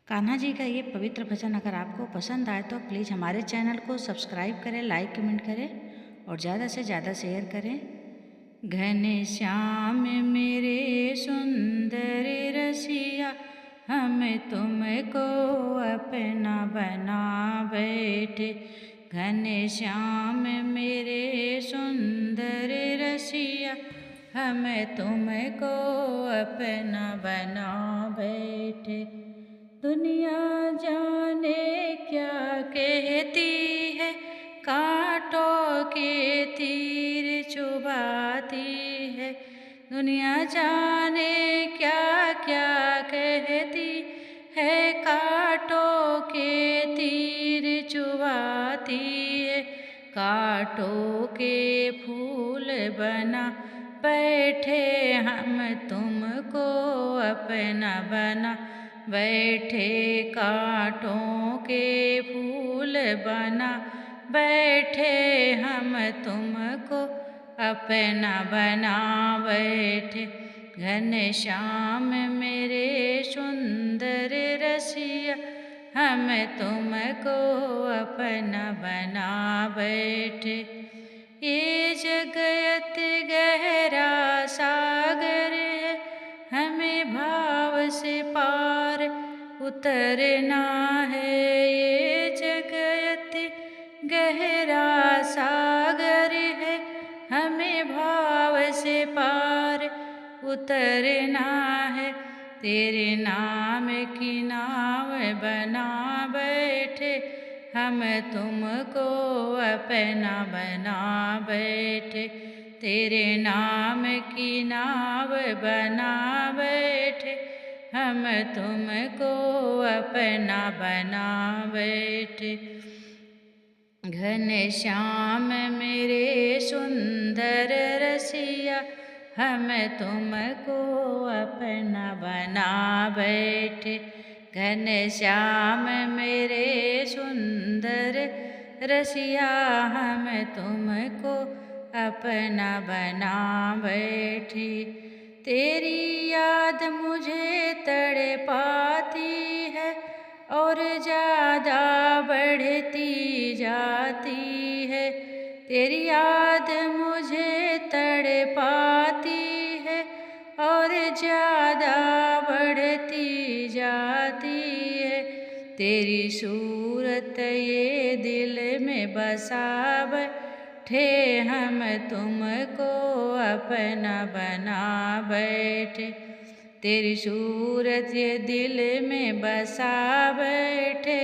कान्हा जी का ये पवित्र भजन अगर आपको पसंद आए तो प्लीज़ हमारे चैनल को सब्सक्राइब करें, लाइक कमेंट करें और ज़्यादा से ज़्यादा शेयर करें। घन श्याम मेरे सुंदर रसिया, हम तुमको अपना बना बैठे। घन श्याम मेरे सुंदर रसिया, हम तुमको अपना बना बैठे। दुनिया जाने क्या कहती है, कांटों के तीर चुभाती है। दुनिया जाने क्या क्या कहती है, कांटों के तीर चुभाती है। कांटों के फूल बना बैठे, हम तुमको अपना बना बैठे। कांटों के फूल बना बैठे, हम तुमको अपना बना बैठे। घन श्याम मेरे सुंदर रसिया, हम तुमको अपना बना बैठे। ये जगत गहरा सागर है, हमें भाव से पार उतरना है। ये जगत गहरा सागर है, हमें भाव से पार उतरना है। तेरे नाम की नाव बना बैठे, हम तुमको अपना बना बैठे। तेरे नाम की नाव बना बैठे, हम तुमको अपना बना बैठे। घन श्याम मेरे सुंदर रसिया, हम तुमको अपना बना बैठे। घन श्याम मेरे सुंदर रसिया, हम तुमको अपना बना बैठे। तेरी याद मुझे तड़पाती है और ज़्यादा बढ़ती जाती है। तेरी याद मुझे तड़पाती है और ज़्यादा बढ़ती जाती है। तेरी सूरत ये दिल में बसा बैठे, हम तुमको अपना बना बैठे। तेरी सूरत ये दिल में बसा बैठे,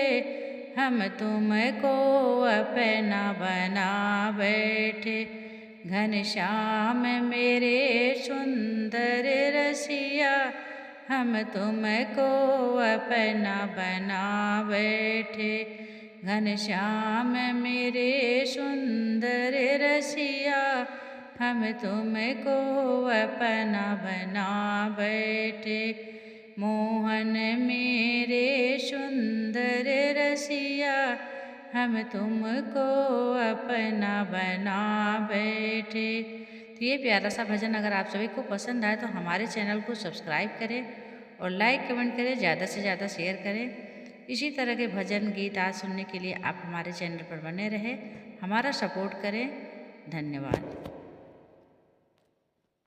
हम तुमको अपना बना बैठे। घन श्याम मेरे सुंदर रसिया, हम तुमको अपना बना बैठे। घन श्याम मेरे सुंदर रसिया, हम तुमको अपना बना बैठे। मोहन मेरे सुंदर रसिया, हम तुमको अपना बना बैठे। तो ये प्यारा सा भजन अगर आप सभी को पसंद आए तो हमारे चैनल को सब्सक्राइब करें और लाइक कमेंट करें, ज़्यादा से ज़्यादा शेयर करें। इसी तरह के भजन गीत आज सुनने के लिए आप हमारे चैनल पर बने रहें, हमारा सपोर्ट करें। धन्यवाद।